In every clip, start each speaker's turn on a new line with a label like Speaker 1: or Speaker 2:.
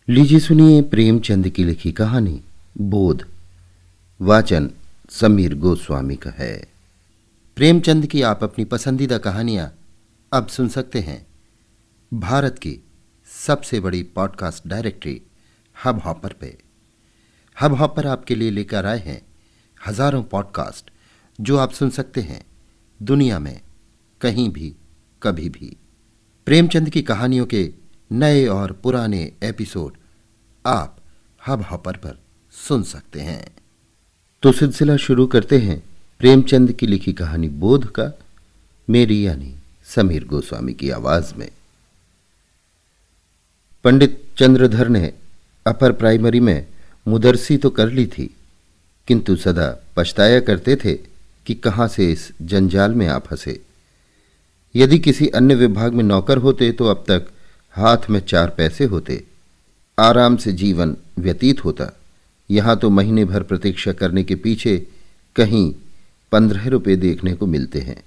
Speaker 1: लीजिए सुनिए प्रेमचंद की लिखी कहानी बोध। वाचन समीर गोस्वामी का है। प्रेमचंद की आप अपनी पसंदीदा कहानियां अब सुन सकते हैं भारत की सबसे बड़ी पॉडकास्ट डायरेक्टरी हब हॉपर पे। हब हॉपर आपके लिए लेकर आए हैं हजारों पॉडकास्ट जो आप सुन सकते हैं दुनिया में कहीं भी कभी भी। प्रेमचंद की कहानियों के नए और पुराने एपिसोड आप हब हॉपर पर सुन सकते हैं। तो सिलसिला शुरू करते हैं प्रेमचंद की लिखी कहानी बोध का, मेरी यानी समीर गोस्वामी की आवाज में। पंडित चंद्रधर ने अपर प्राइमरी में मुदरसी तो कर ली थी, किंतु सदा पछताया करते थे कि कहां से इस जंजाल में आ फंसे। यदि किसी अन्य विभाग में नौकर होते तो अब तक हाथ में 4 पैसे होते, आराम से जीवन व्यतीत होता। यहां तो महीने भर प्रतीक्षा करने के पीछे कहीं 15 रुपये देखने को मिलते हैं,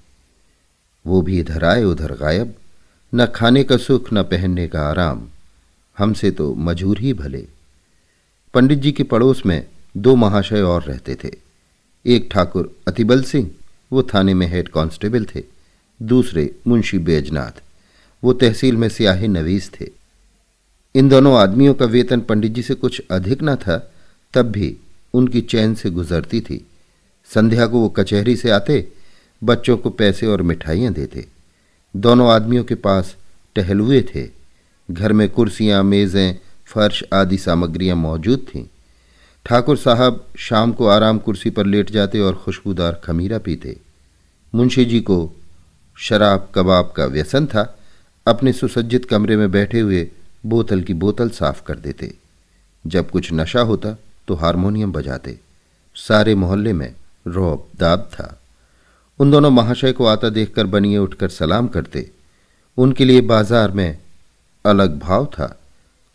Speaker 1: वो भी इधर आए उधर गायब। न खाने का सुख न पहनने का आराम, हमसे तो मजूर ही भले। पंडित जी के पड़ोस में 2 महाशय और रहते थे। एक ठाकुर अतिबल सिंह, वो थाने में हेड कांस्टेबल थे। दूसरे मुंशी बैजनाथ, वो तहसील में सियाही नवीस थे। इन दोनों आदमियों का वेतन पंडित जी से कुछ अधिक न था, तब भी उनकी चैन से गुजरती थी। संध्या को वो कचहरी से आते, बच्चों को पैसे और मिठाइयाँ देते। दोनों आदमियों के पास टहलुए थे। घर में कुर्सियाँ, मेज़ें, फर्श आदि सामग्रियाँ मौजूद थीं। ठाकुर साहब शाम को आराम कुर्सी पर लेट जाते और खुशबूदार खमीरा पीते। मुंशी जी को शराब कबाब का व्यसन था। अपने सुसज्जित कमरे में बैठे हुए बोतल की बोतल साफ कर देते। जब कुछ नशा होता तो हारमोनियम बजाते। सारे मोहल्ले में रौब दाब था। उन दोनों महाशय को आता देखकर बनिए उठकर सलाम करते। उनके लिए बाजार में अलग भाव था।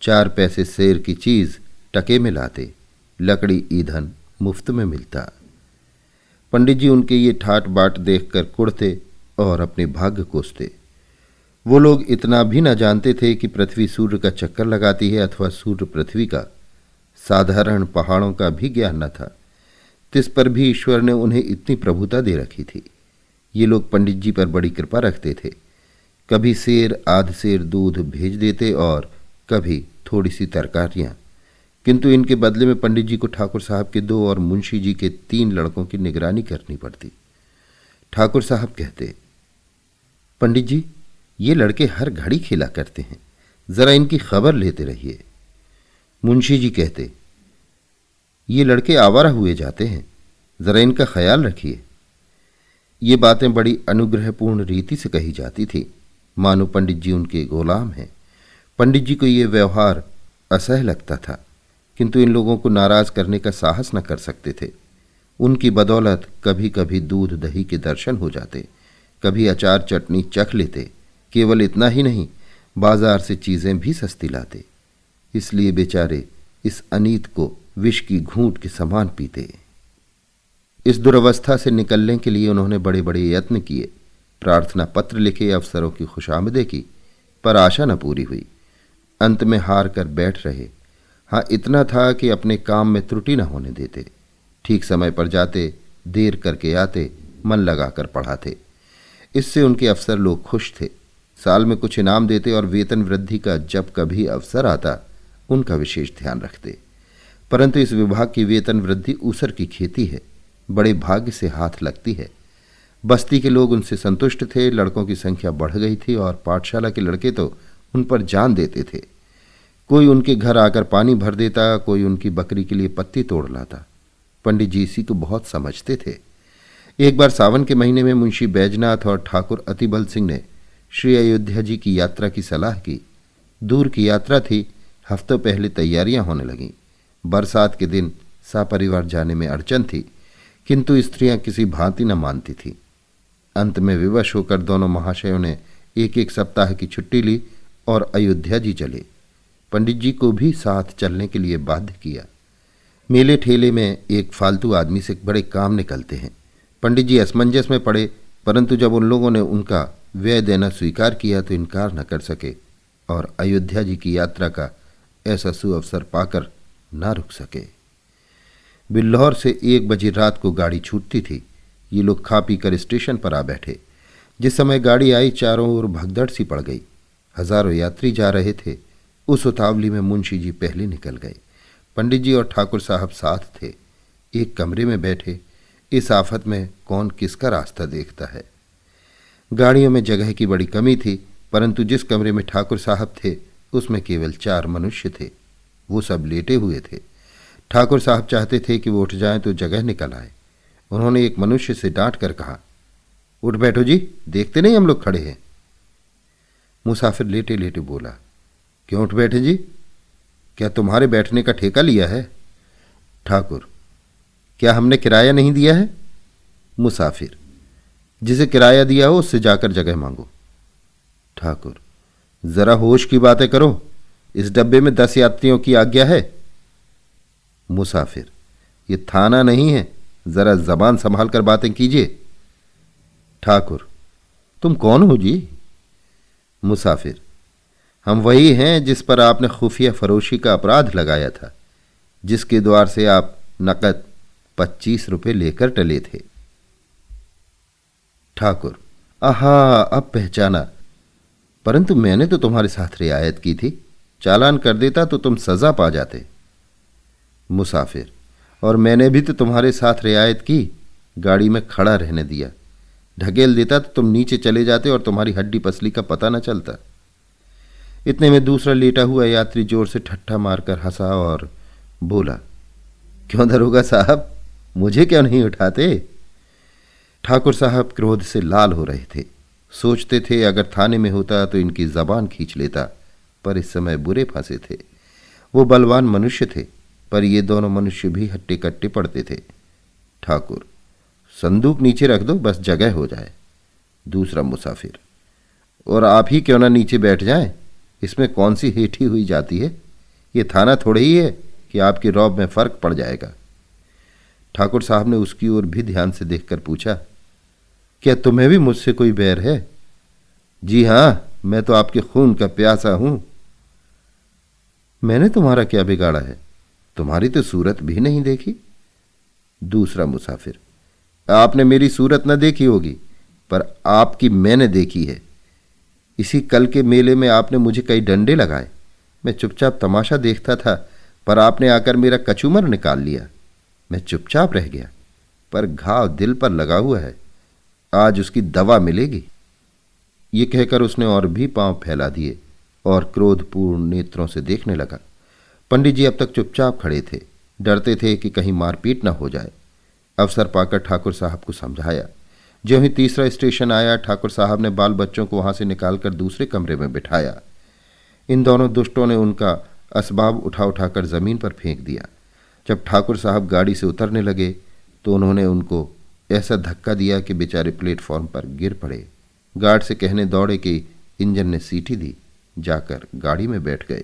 Speaker 1: 4 पैसे शेर की चीज टके में लाते, लकड़ी ईंधन मुफ्त में मिलता। पंडित जी उनके ये ठाट बाट देखकर कुढ़ते और अपने भाग्य कोसते। वो लोग इतना भी न जानते थे कि पृथ्वी सूर्य का चक्कर लगाती है अथवा सूर्य पृथ्वी का। साधारण पहाड़ों का भी ज्ञान न था। तिस पर भी ईश्वर ने उन्हें इतनी प्रभुता दे रखी थी। ये लोग पंडित जी पर बड़ी कृपा रखते थे। कभी शेर आध शेर दूध भेज देते और कभी थोड़ी सी तरकारियां, किंतु इनके बदले में पंडित जी को ठाकुर साहब के 2 और मुंशी जी के 3 लड़कों की निगरानी करनी पड़ती। ठाकुर साहब कहते, पंडित जी ये लड़के हर घड़ी खेला करते हैं, जरा इनकी खबर लेते रहिए। मुंशी जी कहते, ये लड़के आवारा हुए जाते हैं, जरा इनका ख्याल रखिए। ये बातें बड़ी अनुग्रहपूर्ण रीति से कही जाती थी, मानो पंडित जी उनके गुलाम हैं। पंडित जी को ये व्यवहार असह्य लगता था, किंतु इन लोगों को नाराज करने का साहस न कर सकते थे। उनकी बदौलत कभी कभी दूध दही के दर्शन हो जाते, कभी अचार चटनी चख लेते। केवल इतना ही नहीं, बाजार से चीजें भी सस्ती लाते। इसलिए बेचारे इस अनीत को विष की घूंट के समान पीते। इस दुर्वस्था से निकलने के लिए उन्होंने बड़े बड़े यत्न किए, प्रार्थना पत्र लिखे, अफसरों की खुशामदें की, पर आशा न पूरी हुई। अंत में हार कर बैठ रहे। हाँ, इतना था कि अपने काम में त्रुटि न होने देते। ठीक समय पर जाते, देर करके आते, मन लगाकर पढ़ाते। इससे उनके अफसर लोग खुश थे। साल में कुछ इनाम देते और वेतन वृद्धि का जब कभी अवसर आता उनका विशेष ध्यान रखते। परंतु इस विभाग की वेतन वृद्धि ऊसर की खेती है, बड़े भाग्य से हाथ लगती है। बस्ती के लोग उनसे संतुष्ट थे। लड़कों की संख्या बढ़ गई थी और पाठशाला के लड़के तो उन पर जान देते थे। कोई उनके घर आकर पानी भर देता, कोई उनकी बकरी के लिए पत्ती तोड़ लाता। पंडित जी इसी को बहुत समझते थे। एक बार सावन के महीने में मुंशी बैजनाथ और ठाकुर अतिबल सिंह ने श्री अयोध्या जी की यात्रा की सलाह की। दूर की यात्रा थी, हफ्तों पहले तैयारियां होने लगीं। बरसात के दिन सपरिवार जाने में अड़चन थी, किंतु स्त्रियां किसी भांति न मानती थीं। अंत में विवश होकर दोनों महाशयों ने 1-1 सप्ताह की छुट्टी ली और अयोध्या जी चले। पंडित जी को भी साथ चलने के लिए बाध्य किया। मेले ठेले में एक फालतू आदमी से बड़े काम निकलते हैं। पंडित जी असमंजस में पड़े, परंतु जब उन लोगों ने उनका व्यय देना स्वीकार किया तो इनकार न कर सके और अयोध्या जी की यात्रा का ऐसा सुअवसर पाकर ना रुक सके। बिल्लौर से 1 बजे रात को गाड़ी छूटती थी। ये लोग खा पी कर स्टेशन पर आ बैठे। जिस समय गाड़ी आई चारों ओर भगदड़ सी पड़ गई। हजारों यात्री जा रहे थे। उस उतावली में मुंशी जी पहले निकल गए। पंडित जी और ठाकुर साहब साथ थे। एक कमरे में बैठे। इस आफत में कौन किसका रास्ता देखता है। गाड़ियों में जगह की बड़ी कमी थी, परंतु जिस कमरे में ठाकुर साहब थे उसमें केवल 4 मनुष्य थे। वो सब लेटे हुए थे। ठाकुर साहब चाहते थे कि वो उठ जाएं तो जगह निकल आए। उन्होंने एक मनुष्य से डांट कर कहा, उठ बैठो जी, देखते नहीं हम लोग खड़े हैं। मुसाफिर लेटे लेटे बोला, क्यों उठ बैठे जी, क्या तुम्हारे बैठने का ठेका लिया है? ठाकुर, क्या हमने किराया नहीं दिया है? मुसाफिर, जिसे किराया दिया हो उससे जाकर जगह मांगो। ठाकुर, जरा होश की बातें करो, इस डब्बे में 10 यात्रियों की आज्ञा है। मुसाफिर, ये थाना नहीं है, जरा जबान संभाल कर बातें कीजिए। ठाकुर, तुम कौन हो जी? मुसाफिर, हम वही हैं जिस पर आपने खुफिया फरोशी का अपराध लगाया था, जिसके द्वार से आप नकद 25 रुपये लेकर टले थे। ठाकुर, आहा, अब पहचाना, परंतु मैंने तो तुम्हारे साथ रियायत की थी। चालान कर देता तो तुम सजा पा जाते। मुसाफिर, और मैंने भी तो तुम्हारे साथ रियायत की, गाड़ी में खड़ा रहने दिया। ढकेल देता तो तुम नीचे चले जाते और तुम्हारी हड्डी पसली का पता न चलता। इतने में दूसरा लेटा हुआ यात्री जोर से ठट्ठा मारकर हंसा और बोला, क्यों दरोगा साहब, मुझे क्यों नहीं उठाते? ठाकुर साहब क्रोध से लाल हो रहे थे। सोचते थे अगर थाने में होता तो इनकी जबान खींच लेता, पर इस समय बुरे फंसे थे। वो बलवान मनुष्य थे, पर ये दोनों मनुष्य भी हट्टे कट्टे पड़ते थे। ठाकुर, संदूक नीचे रख दो, बस जगह हो जाए। दूसरा मुसाफिर, और आप ही क्यों ना नीचे बैठ जाएं, इसमें कौन सी हेठी हुई जाती है? ये थाना थोड़े ही है कि आपकी रौब में फर्क पड़ जाएगा। ठाकुर साहब ने उसकी ओर भी ध्यान से देखकर पूछा, क्या तुम्हें भी मुझसे कोई बैर है? जी हां, मैं तो आपके खून का प्यासा हूं। मैंने तुम्हारा क्या बिगाड़ा है? तुम्हारी तो सूरत भी नहीं देखी। दूसरा मुसाफिर, आपने मेरी सूरत न देखी होगी, पर आपकी मैंने देखी है। इसी कल के मेले में आपने मुझे कई डंडे लगाए। मैं चुपचाप तमाशा देखता था, पर आपने आकर मेरा कचूमर निकाल लिया। मैं चुपचाप रह गया, पर घाव दिल पर लगा हुआ है, आज उसकी दवा मिलेगी। ये कहकर उसने और भी पांव फैला दिए और क्रोधपूर्ण नेत्रों से देखने लगा। पंडित जी अब तक चुपचाप खड़े थे, डरते थे कि कहीं मारपीट न हो जाए। अवसर पाकर ठाकुर साहब को समझाया। ज्यों ही तीसरा स्टेशन आया, ठाकुर साहब ने बाल बच्चों को वहां से निकालकर दूसरे कमरे में बिठाया। इन दोनों दुष्टों ने उनका असबाब उठा उठाकर जमीन पर फेंक दिया। जब ठाकुर साहब गाड़ी से उतरने लगे तो उन्होंने उनको ऐसा धक्का दिया कि बेचारे प्लेटफॉर्म पर गिर पड़े। गार्ड से कहने दौड़े कि इंजन ने सीटी दी, जाकर गाड़ी में बैठ गए।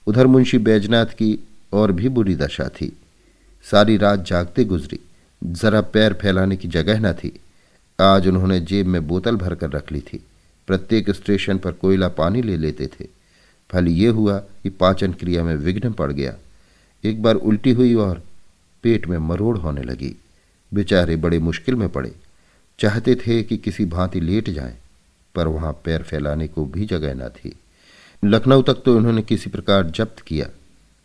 Speaker 1: उधर मुंशी बैजनाथ की और भी बुरी दशा थी। सारी रात जागते गुजरी, जरा पैर फैलाने की जगह न थी। आज उन्होंने जेब में बोतल भरकर रख ली थी। प्रत्येक स्टेशन पर कोयला पानी ले लेते थे। फल ये हुआ कि पाचन क्रिया में विघ्न पड़ गया। एक बार उल्टी हुई और पेट में मरोड़ होने लगी। बेचारे बड़े मुश्किल में पड़े। चाहते थे कि किसी भांति लेट जाएं, पर वहां पैर फैलाने को भी जगह न थी। लखनऊ तक तो उन्होंने किसी प्रकार जब्त किया।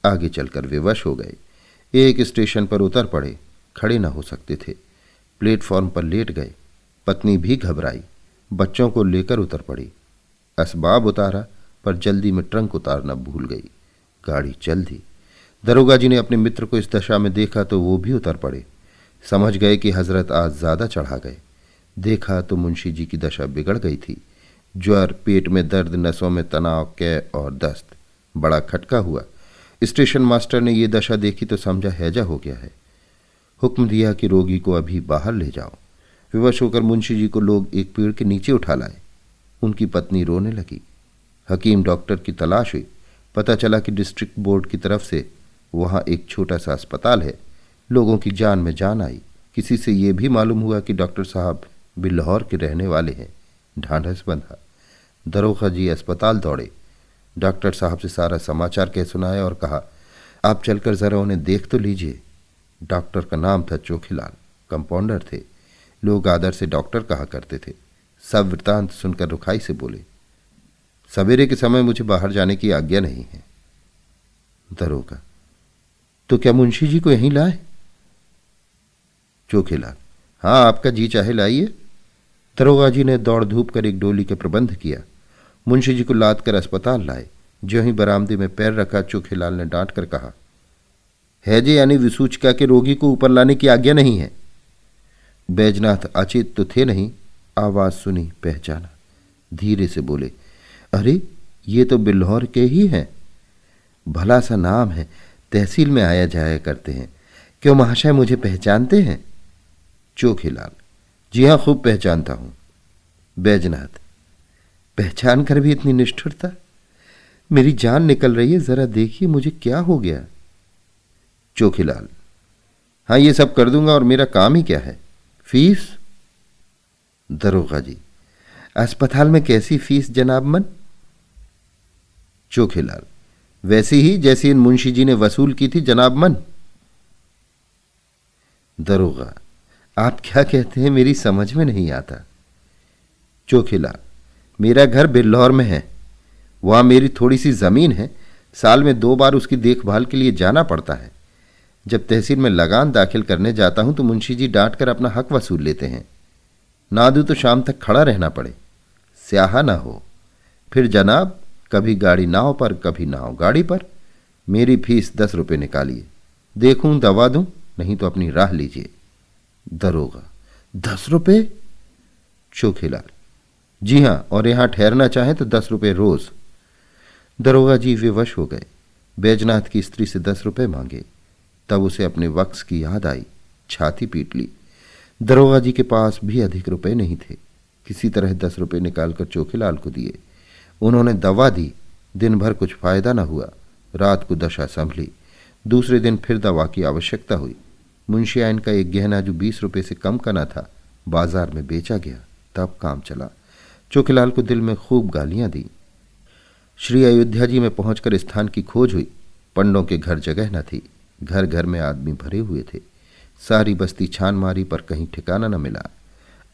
Speaker 1: आगे चलकर विवश हो गए। एक स्टेशन पर उतर पड़े, खड़े न हो सकते थे। प्लेटफॉर्म पर लेट गए। पत्नी भी घबराई, बच्चों को लेकर उतर पड़ी। असबाब उतारा, पर जल्दी में ट्रंक उतारना भूल गई। गाड़ी चल दी। दरोगा जी ने अपने मित्र को इस दशा में देखा तो वो भी उतर पड़े। समझ गए कि हजरत आज ज्यादा चढ़ा गए। देखा तो मुंशी जी की दशा बिगड़ गई थी। ज्वर, पेट में दर्द, नसों में तनाव, कै और दस्त। बड़ा खटका हुआ। स्टेशन मास्टर ने ये दशा देखी तो समझा हैजा हो गया है। हुक्म दिया कि रोगी को अभी बाहर ले जाओ। विवश होकर मुंशी जी को लोग एक पेड़ के नीचे उठा लाए। उनकी पत्नी रोने लगी। हकीम डॉक्टर की तलाश हुई। पता चला कि डिस्ट्रिक्ट बोर्ड की तरफ से वहाँ एक छोटा सा अस्पताल है। लोगों की जान में जान आई। किसी से ये भी मालूम हुआ कि डॉक्टर साहब बिल्हौर के रहने वाले हैं। ढांढस बंधा। दरोगा जी अस्पताल दौड़े। डॉक्टर साहब से सारा समाचार कह सुनाया और कहा, आप चलकर जरा उन्हें देख तो लीजिए। डॉक्टर का नाम था चोखीलाल, कंपाउंडर थे। लोग आदर से डॉक्टर कहा करते थे। सब वृतांत सुनकर रुखाई से बोले, सवेरे के समय मुझे बाहर जाने की आज्ञा नहीं है। दरोगा, तो क्या मुंशी जी को यहीं लाए? चोखीलाल, हाँ, आपका जी चाहे लाइए। दरोगा जी ने दौड़ धूप कर एक डोली का प्रबंध किया। मुंशी जी को लाद कर अस्पताल लाए। जो ही बरामदे में पैर रखा, चोखीलाल ने डांट कर कहा, हैजे यानी विसूचिका के रोगी को ऊपर लाने की आज्ञा नहीं है। बैजनाथ अचेत तो थे नहीं, आवाज सुनी, पहचाना। धीरे से बोले, अरे ये तो बिल्हौर के ही हैं। भला सा नाम है, तहसील में आया जाया करते हैं। क्यों महाशय, मुझे पहचानते हैं? चोखीलाल, जी हाँ, खूब पहचानता हूं। बैजनाथ, पहचान कर भी इतनी निष्ठुरता? मेरी जान निकल रही है, जरा देखिए मुझे क्या हो गया। चोखीलाल, हाँ, ये सब कर दूंगा, और मेरा काम ही क्या है? फीस? दरोगा जी, अस्पताल में कैसी फीस जनाब मन? चोखीलाल, वैसी ही जैसी इन मुंशी जी ने वसूल की थी जनाब मन। दरोगा, आप क्या कहते हैं, मेरी समझ में नहीं आता। चोखीलाल, मेरा घर बिल्हौर में है, वहां मेरी थोड़ी सी जमीन है। साल में 2 बार उसकी देखभाल के लिए जाना पड़ता है। जब तहसील में लगान दाखिल करने जाता हूं तो मुंशी जी डांट कर अपना हक वसूल लेते हैं। ना दूं तो शाम तक खड़ा रहना पड़े, स्याहा ना हो। फिर जनाब, कभी गाड़ी नाव पर, कभी नाव गाड़ी पर। मेरी फीस 10 रुपये निकालिए। देखूं दवा दूं, नहीं तो अपनी राह लीजिए। दरोगा, 10 रुपये? चोखीलाल, जी हां, और यहां ठहरना चाहें तो 10 रुपये रोज। दरोगा जी विवश हो गए। बैजनाथ की स्त्री से 10 रुपये मांगे। तब उसे अपने वक्स की याद आई, छाती पीट ली। दरोगा जी के पास भी अधिक रुपए नहीं थे। किसी तरह 10 रुपये निकालकर चोखीलाल को दिए। उन्होंने दवा दी। दिन भर कुछ फायदा न हुआ। रात को दशा संभली। दूसरे दिन फिर दवा की आवश्यकता हुई। मुंशियाइन का एक गहना जो 20 रुपये से कम का न था, बाजार में बेचा गया। तब काम चला। चोखीलाल को दिल में खूब गालियां दी। श्री अयोध्या जी में पहुंचकर स्थान की खोज हुई। पंडों के घर जगह न थी। घर घर में आदमी भरे हुए थे। सारी बस्ती छान मारी, पर कहीं ठिकाना न मिला।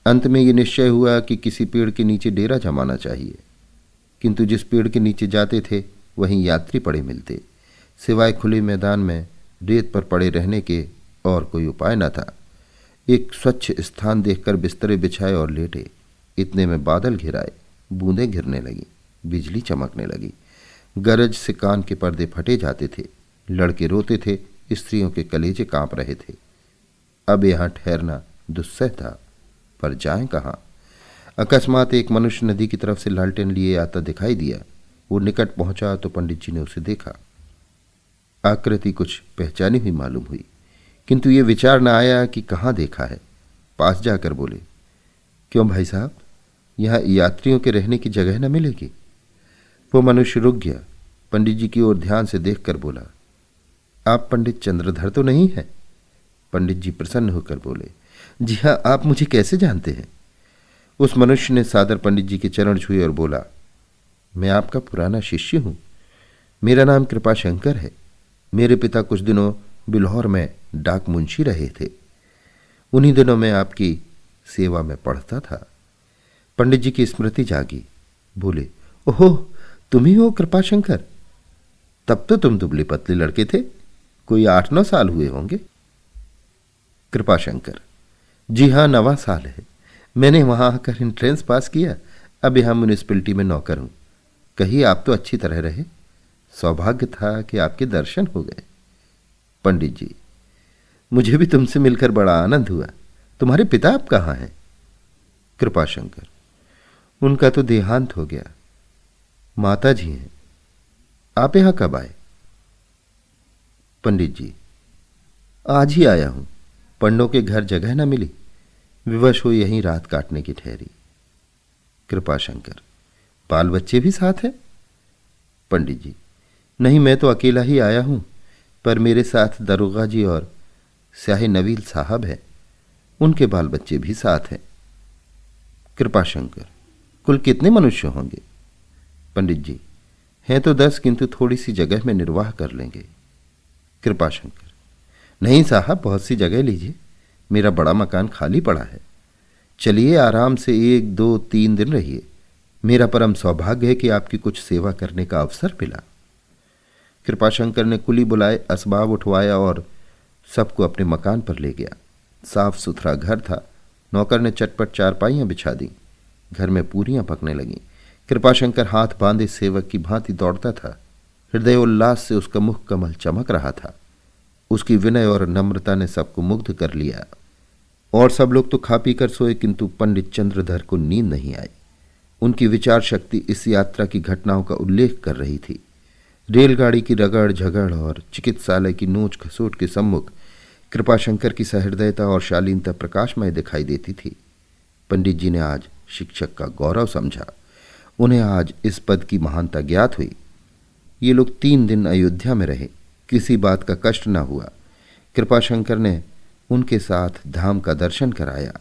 Speaker 1: अंत में ये निश्चय हुआ कि किसी पेड़ के नीचे डेरा जमाना चाहिए। किंतु जिस पेड़ के नीचे जाते थे वहीं यात्री पड़े मिलते। सिवाय खुले मैदान में रेत पर पड़े रहने के और कोई उपाय न था। एक स्वच्छ स्थान देखकर बिस्तरे बिछाए और लेटे। इतने में बादल घिराए, बूंदें गिरने लगी, बिजली चमकने लगी। गरज से कान के पर्दे फटे जाते थे। लड़के रोते थे, स्त्रियों के कलेजे कांप रहे थे। अब यहां ठहरना दुस्सह था, पर जाएं कहां? अकस्मात एक मनुष्य नदी की तरफ से लालटेन लिए आता दिखाई दिया। वो निकट पहुंचा तो पंडित जी ने उसे देखा। आकृति कुछ पहचानी हुई मालूम हुई, किंतु ये विचार न आया कि कहाँ देखा है। पास जाकर बोले, क्यों भाई साहब, यहाँ यात्रियों के रहने की जगह न मिलेगी? वो मनुष्य रुक गया। पंडित जी की ओर ध्यान से देखकर बोला, आप पंडित चंद्रधर तो नहीं है? पंडित जी प्रसन्न होकर बोले, जी हाँ, आप मुझे कैसे जानते हैं? उस मनुष्य ने सादर पंडित जी के चरण छुए और बोला, मैं आपका पुराना शिष्य हूं। मेरा नाम कृपाशंकर है। मेरे पिता कुछ दिनों बिल्हौर में डाक मुंशी रहे थे। उन्हीं दिनों में आपकी सेवा में पढ़ता था। पंडित जी की स्मृति जागी। बोले, ओहो, तुम ही हो कृपाशंकर? तब तो तुम दुबले पतले लड़के थे, कोई 8-9 साल हुए होंगे। कृपाशंकर, जी हाँ, 9वां साल है। मैंने वहां आकर एंट्रेंस पास किया। अब यहां म्यूनिसिपैलिटी में नौकर हूं। कहिए, आप तो अच्छी तरह रहे। सौभाग्य था कि आपके दर्शन हो गए। पंडित जी, मुझे भी तुमसे मिलकर बड़ा आनंद हुआ। तुम्हारे पिता अब कहाँ हैं? कृपाशंकर, उनका तो देहांत हो गया। माता जी हैं। आप यहां कब आए? पंडित जी, आज ही आया हूं। पंडों के घर जगह न मिली, विवश हो यहीं रात काटने की ठहरी। कृपाशंकर, बाल बच्चे भी साथ हैं? पंडित जी, नहीं, मैं तो अकेला ही आया हूं, पर मेरे साथ दरोगा जी और स्याही नवील साहब हैं। उनके बाल बच्चे भी साथ हैं। कृपाशंकर, कुल कितने मनुष्य होंगे? पंडित जी, हैं तो 10, किंतु थोड़ी सी जगह में निर्वाह कर लेंगे। कृपाशंकर, नहीं साहब, बहुत सी जगह लीजिए, मेरा बड़ा मकान खाली पड़ा है। चलिए आराम से 1, 2, 3 दिन रहिए। मेरा परम सौभाग्य है कि आपकी कुछ सेवा करने का अवसर मिला। कृपाशंकर ने कुली बुलाए, असबाब उठवाया और सबको अपने मकान पर ले गया। साफ सुथरा घर था। नौकर ने चटपट चारपाइयां बिछा दी। घर में पूरियां पकने लगीं। कृपाशंकर हाथ बांधे सेवक की भांति दौड़ता था। हृदय उल्लास से उसका मुख कमल चमक रहा था। उसकी विनय और नम्रता ने सबको मुग्ध कर लिया। और सब लोग तो खा पी कर सोए, किंतु पंडित चंद्रधर को नींद नहीं आई। उनकी विचार शक्ति इस यात्रा की घटनाओं का उल्लेख कर रही थी। रेलगाड़ी की रगड़ झगड़ और चिकित्सालय की नोच खसोट के सम्मुख कृपाशंकर की सहृदयता और शालीनता प्रकाशमय दिखाई देती थी। पंडित जी ने आज शिक्षक का गौरव समझा। उन्हें आज इस पद की महानता ज्ञात हुई। ये लोग 3 दिन अयोध्या में रहे। किसी बात का कष्ट न हुआ। कृपाशंकर ने उनके साथ धाम का दर्शन कराया।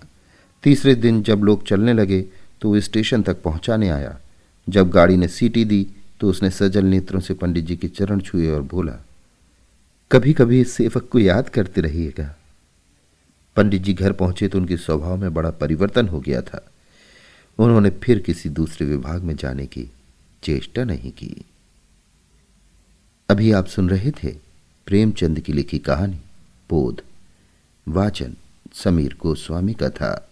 Speaker 1: तीसरे दिन जब लोग चलने लगे तो वो स्टेशन तक पहुंचाने आया। जब गाड़ी ने सीटी दी तो उसने सजल नेत्रों से पंडित जी के चरण छुए और बोला, कभी कभी इस सेवक को याद करते रहिएगा। पंडित जी घर पहुंचे तो उनके स्वभाव में बड़ा परिवर्तन हो गया था। उन्होंने फिर किसी दूसरे विभाग में जाने की चेष्टा नहीं की। अभी आप सुन रहे थे प्रेमचंद की लिखी कहानी पोध। वाचन समीर गोस्वामी का था।